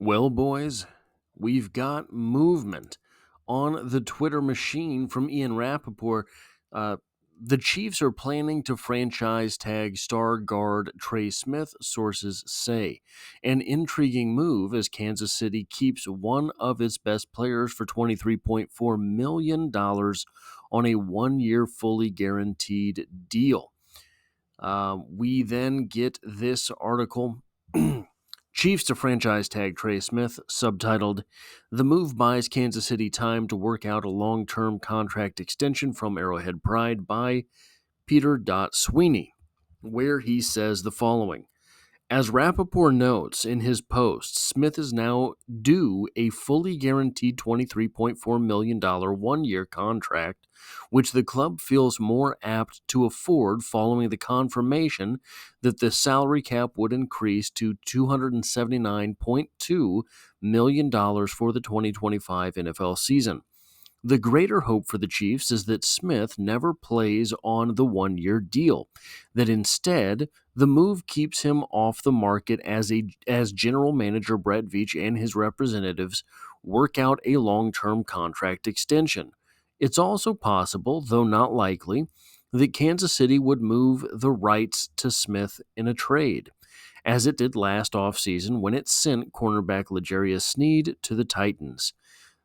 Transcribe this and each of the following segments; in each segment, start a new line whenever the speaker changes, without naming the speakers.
Well, boys, we've got movement on the Twitter machine from Ian Rappaport. The Chiefs are planning to franchise tag star guard Trey Smith, sources say. An intriguing move as Kansas City keeps one of its best players for $23.4 million on a one-year fully guaranteed deal. We then get this article. Chiefs to franchise tag Trey Smith, subtitled, "The move buys Kansas City time to work out a long-term contract extension from Arrowhead Pride," by Peter Sweeney, where he says the following. As Rappaport notes in his post, Smith is now due a fully guaranteed $23.4 million one-year contract, which the club feels more apt to afford following the confirmation that the salary cap would increase to $279.2 million for the 2025 NFL season. The greater hope for the Chiefs is that Smith never plays on the one-year deal, that instead the move keeps him off the market as general manager Brett Veach and his representatives work out a long-term contract extension. It's also possible, though not likely, that Kansas City would move the rights to Smith in a trade, as it did last offseason when it sent cornerback L'Jarius Sneed to the Titans.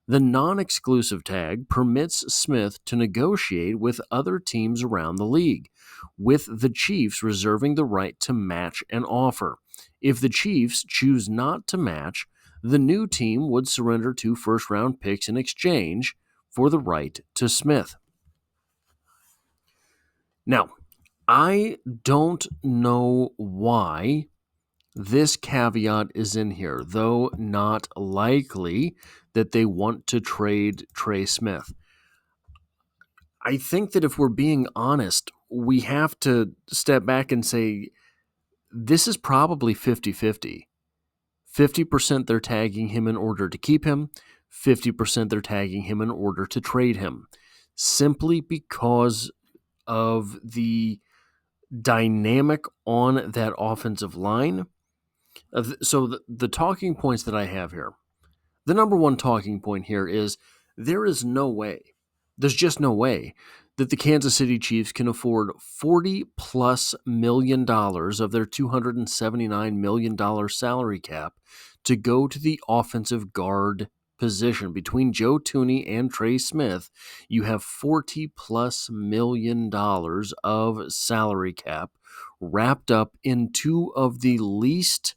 The non-exclusive tag permits Smith to negotiate with other teams around the league, with the Chiefs reserving the right to match an offer. If the Chiefs choose not to match, the new team would surrender 2 first-round picks in exchange for the right to Smith. Now, I don't know why this caveat is in here, though not likely that they want to trade Trey Smith. I think that if we're being honest, we have to step back and say this is probably 50-50. 50% they're tagging him in order to keep him, 50% they're tagging him in order to trade him, simply because of the dynamic on that offensive line. So the talking points that I have here, the number one talking point here is there's just no way that the Kansas City Chiefs can afford $40+ million of their $279 million salary cap to go to the offensive guard position. Between Joe Thuney and Trey Smith, you have $40+ million of salary cap wrapped up in two of the least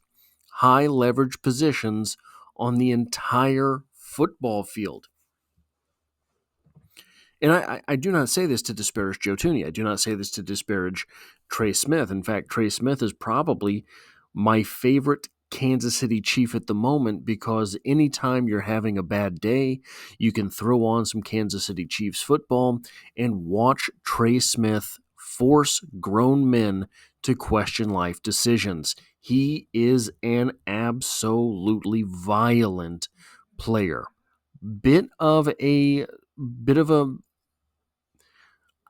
high leverage positions on the entire football field. And I do not say this to disparage Joe Thuney. I do not say this to disparage Trey Smith. In fact, Trey Smith is probably my favorite Kansas City Chief at the moment, because anytime you're having a bad day, you can throw on some Kansas City Chiefs football and watch Trey Smith force grown men to question life decisions. He is an absolutely violent player. Bit of a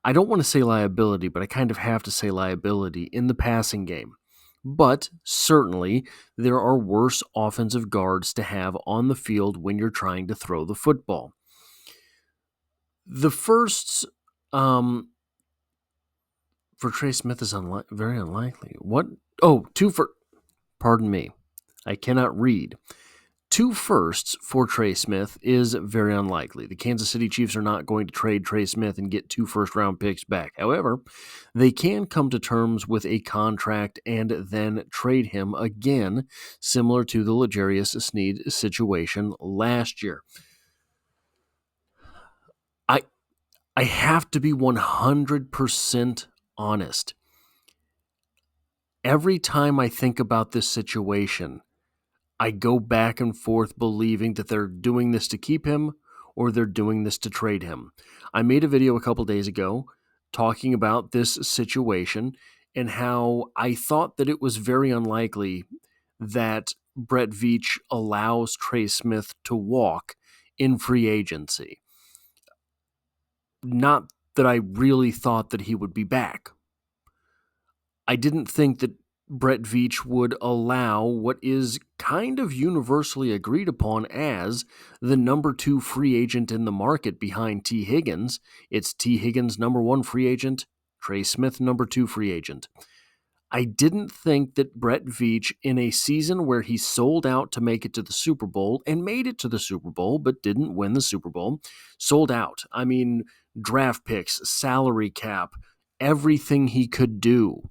I don't want to say liability, but I kind of have to say liability in the passing game. But certainly there are worse offensive guards to have on the field when you're trying to throw the football. The firsts for Trey Smith is very unlikely. What? Oh, pardon me. I cannot read. 2 firsts for Trey Smith is very unlikely. The Kansas City Chiefs are not going to trade Trey Smith and get 2 first-round picks back. However, they can come to terms with a contract and then trade him again, similar to the L'Jarius Sneed situation last year. I have to be 100% honest. Every time I think about this situation, I go back and forth believing that they're doing this to keep him or they're doing this to trade him. I made a video a couple days ago talking about this situation and how I thought that it was very unlikely that Brett Veach allows Trey Smith to walk in free agency. Not that I really thought that he would be back. I didn't think that Brett Veach would allow what is kind of universally agreed upon as the number 2 free agent in the market behind T. Higgins. It's T. Higgins, number 1 free agent, Trey Smith, number 2 free agent. I didn't think that Brett Veach, in a season where he sold out to make it to the Super Bowl and made it to the Super Bowl but didn't win the Super Bowl, sold out. I mean, draft picks, salary cap, everything he could do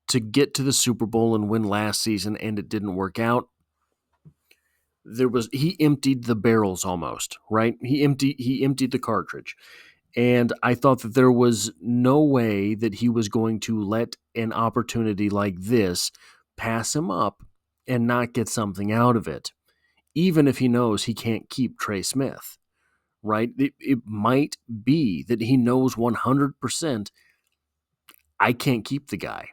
to get to the Super Bowl and win last season, and it didn't work out. He emptied the barrels almost, right? He emptied the cartridge. And I thought that there was no way that he was going to let an opportunity like this pass him up and not get something out of it, even if he knows he can't keep Trey Smith, right? It might be that he knows 100% I can't keep the guy.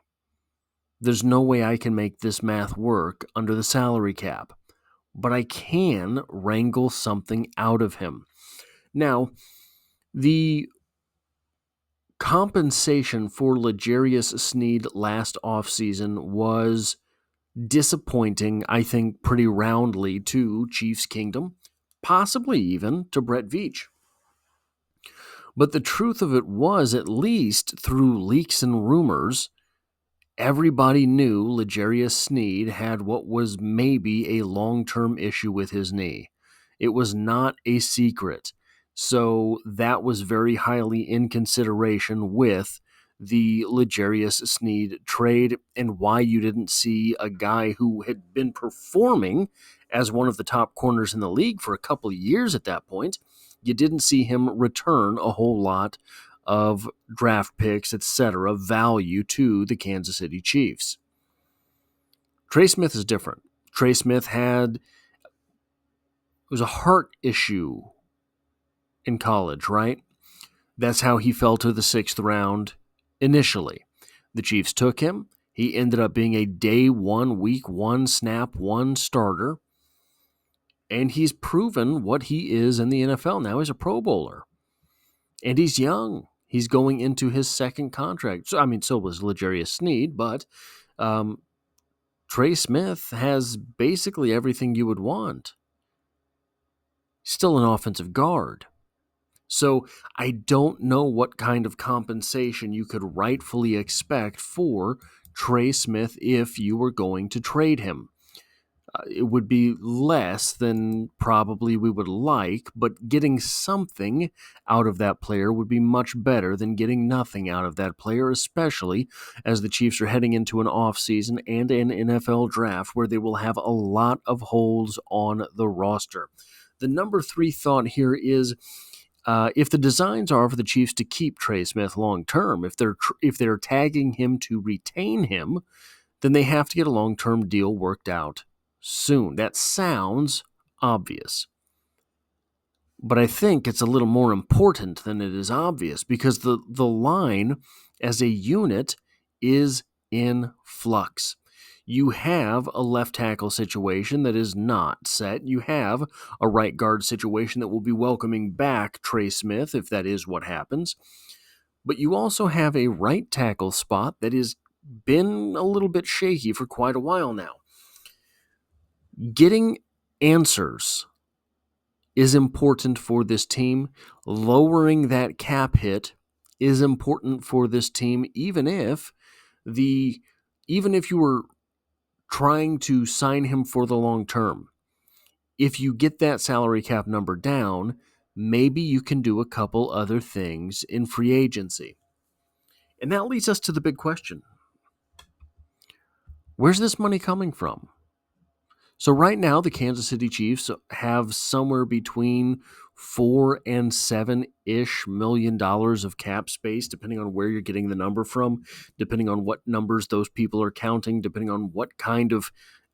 There's no way I can make this math work under the salary cap, but I can wrangle something out of him. Now, the compensation for L'Jarius Sneed last offseason was disappointing, I think, pretty roundly to Chiefs Kingdom, possibly even to Brett Veach. But the truth of it was, at least through leaks and rumors, everybody knew L'Jarius Sneed had what was maybe a long-term issue with his knee. It was not a secret. So that was very highly in consideration with the L'Jarius Sneed trade, and why you didn't see a guy who had been performing as one of the top corners in the league for a couple of years at that point. You didn't see him return a whole lot of draft picks, etc., value to the Kansas City Chiefs. Trey Smith is different. Trey Smith it was a heart issue in college, right? That's how he fell to the 6th round initially. The Chiefs took him. He ended up being a day 1, week 1, snap 1 starter. And he's proven what he is in the NFL. Now he's a Pro Bowler. And he's young. He's going into his 2nd contract. So was L'Jarius Sneed, but Trey Smith has basically everything you would want. Still an offensive guard. So I don't know what kind of compensation you could rightfully expect for Trey Smith if you were going to trade him. It would be less than probably we would like, but getting something out of that player would be much better than getting nothing out of that player, especially as the Chiefs are heading into an offseason and an NFL draft where they will have a lot of holes on the roster. The number 3 thought here is, if the designs are for the Chiefs to keep Trey Smith long term, if they're tagging him to retain him, then they have to get a long-term deal worked out soon. That sounds obvious, but I think it's a little more important than it is obvious, because the line as a unit is in flux. You have a left tackle situation that is not set. You have a right guard situation that will be welcoming back Trey Smith if that is what happens. But you also have a right tackle spot that has been a little bit shaky for quite a while now. Getting answers is important for this team. Lowering that cap hit is important for this team, even if you were trying to sign him for the long term. If you get that salary cap number down, maybe you can do a couple other things in free agency. And that leads us to the big question. Where's this money coming from? So right now, the Kansas City Chiefs have somewhere between $4 and $7-ish million of cap space, depending on where you're getting the number from, depending on what numbers those people are counting, depending on what kind of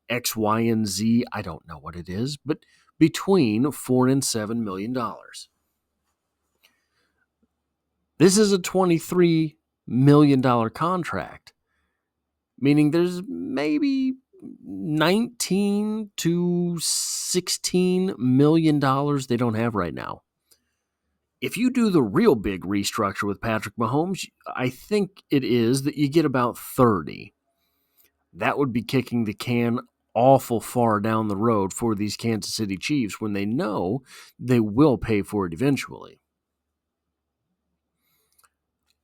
X, Y, and Z. I don't know what it is, but between $4 and $7 million. This is a $23 million contract, meaning there's maybe $19 to $16 million they don't have right now. If you do the real big restructure with Patrick Mahomes, I think it is that you get about 30. that would be kicking the can awful far down the road for these Kansas City Chiefs when they know they will pay for it eventually.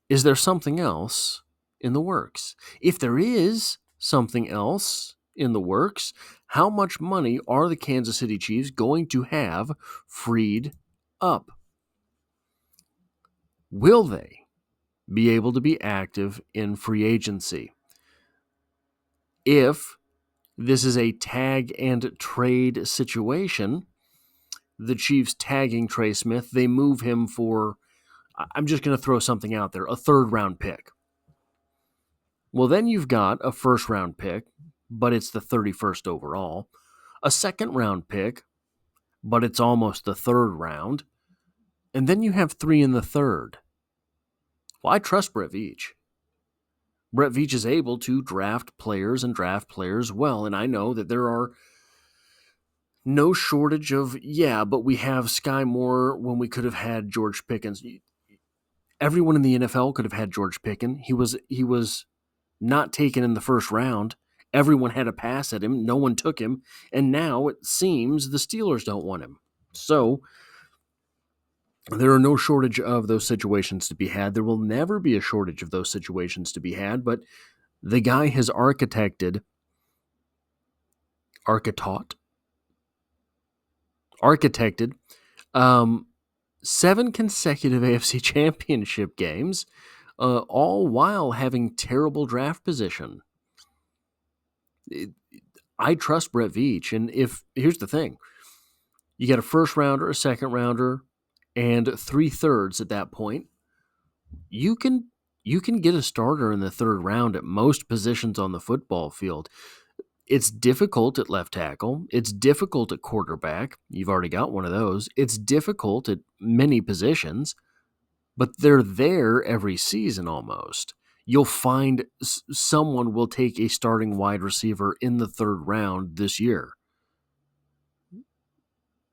Is there something else in the works? If there is something else in the works, how much money are the Kansas City Chiefs going to have freed up? Will they be able to be active in free agency? If this is a tag and trade situation, the Chiefs tagging Trey Smith, they move him for, I'm just going to throw something out there, a third-round pick. Well, then you've got a first-round pick, but it's the 31st overall. A second-round pick, but it's almost the third round. And then you have 3 in the third. Well, I trust Brett Veach. Brett Veach is able to draft players and draft players well, and I know that there are no shortage of, but we have Sky Moore when we could have had George Pickens. Everyone in the NFL could have had George Pickens. He was not taken in the first round. Everyone had a pass at him. No one took him. And now it seems the Steelers don't want him. So there are no shortage of those situations to be had. There will never be a shortage of those situations to be had, but the guy has architected 7 consecutive AFC championship games, all while having terrible draft position. I trust Brett Veach, and here's the thing. You got a first rounder, a second rounder, and 3/3 at that point. You can get a starter in the third round at most positions on the football field. It's difficult at left tackle. It's difficult at quarterback. You've already got one of those. It's difficult at many positions, but they're there every season almost. You'll find someone will take a starting wide receiver in the third round this year.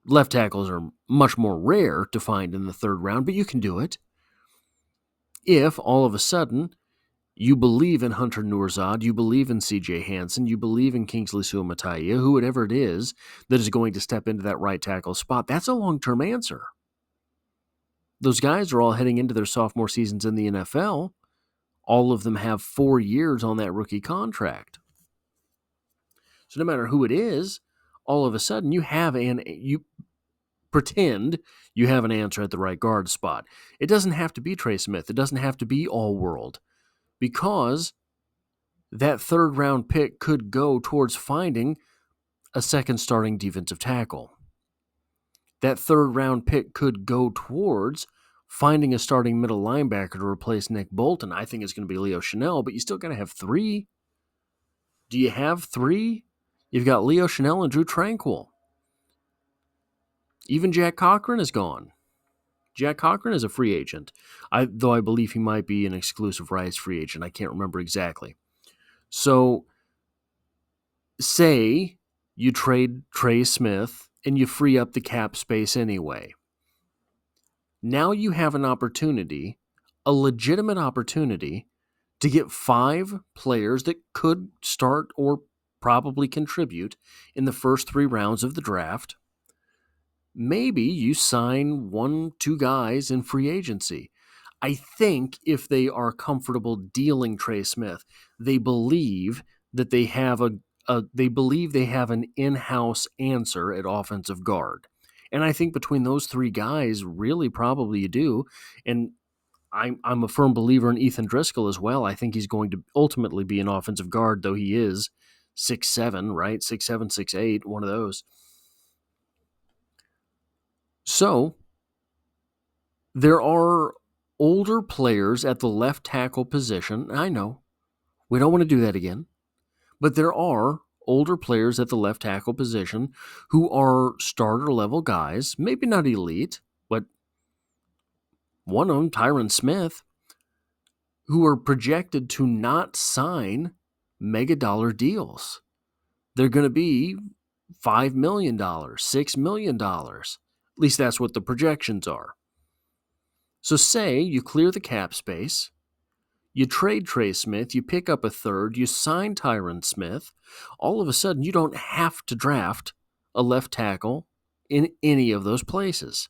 Left tackles are much more rare to find in the third round, but you can do it. If all of a sudden you believe in Hunter Nourzad, you believe in CJ Hansen, you believe in Kingsley Suamataia, whoever it is that is going to step into that right tackle spot, that's a long-term answer. Those guys are all heading into their sophomore seasons in the NFL. All of them have 4 years on that rookie contract. So no matter who it is, all of a sudden you pretend you have an answer at the right guard spot. It doesn't have to be Trey Smith. It doesn't have to be all-world. Because that third round pick could go towards finding a second starting defensive tackle. That third round pick could go towards finding a starting middle linebacker to replace Nick Bolton. I think it's going to be Leo Chanel, but you still got to have 3. Do you have 3? You've got Leo Chanel and Drew Tranquill. Even Jack Cochran is gone. Jack Cochran is a free agent, though I believe he might be an exclusive rights free agent. I can't remember exactly. So, say you trade Trey Smith and you free up the cap space anyway. Now you have an opportunity, a legitimate opportunity, to get 5 players that could start or probably contribute in the first 3 rounds of the draft. Maybe you sign 1-2 guys in free agency. I think if they are comfortable dealing Trey Smith, they believe that they have an in-house answer at offensive guard. And I think between those 3 guys, really probably you do. And I'm a firm believer in Ethan Driscoll as well. I think he's going to ultimately be an offensive guard, though he is 6'7", right? 6'7", 6'8", one of those. So, there are older players at the left tackle position. I know, we don't want to do that again. But there are older players at the left tackle position who are starter-level guys, maybe not elite, but one of them, Tyron Smith, who are projected to not sign mega-dollar deals. They're going to be $5 million, $6 million. At least that's what the projections are. So say you clear the cap space, You trade Trey Smith, you pick up a third, you sign Tyron Smith. All of a sudden, you don't have to draft a left tackle in any of those places.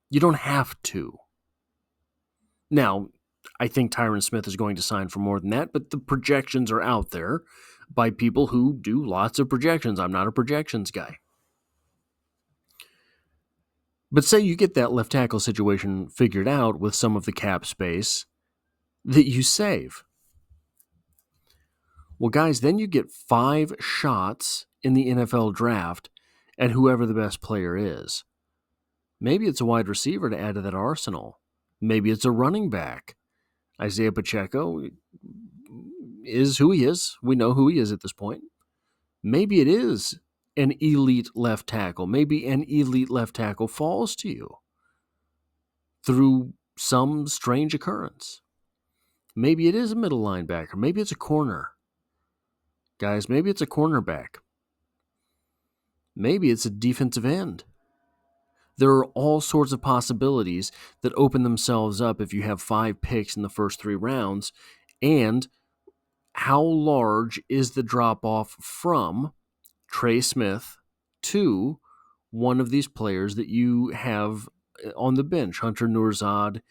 You don't have to. Now, I think Tyron Smith is going to sign for more than that, but the projections are out there by people who do lots of projections. I'm not a projections guy. But say you get that left tackle situation figured out with some of the cap space that you save. Well, guys, then you get 5 shots in the NFL draft at whoever the best player is. Maybe it's a wide receiver to add to that arsenal. Maybe it's a running back. Isaiah Pacheco is who he is. We know who he is at this point. Maybe it is an elite left tackle. Maybe an elite left tackle falls to you through some strange occurrence. Maybe it is a middle linebacker. Maybe it's a corner. Guys, maybe it's a cornerback. Maybe it's a defensive end. There are all sorts of possibilities that open themselves up if you have 5 picks in the first 3 rounds. And how large is the drop-off from Trey Smith to one of these players that you have on the bench? Hunter Nourzad,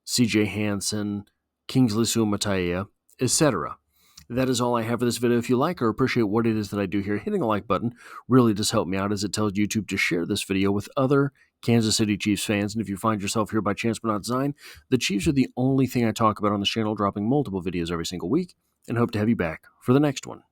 CJ Hansen, Kingsley Suamataia, etc. That is all I have for this video. If you like or appreciate what it is that I do here, hitting the like button really does help me out, as it tells YouTube to share this video with other Kansas City Chiefs fans. And if you find yourself here by chance but not design, the Chiefs are the only thing I talk about on this channel, dropping multiple videos every single week, and hope to have you back for the next one.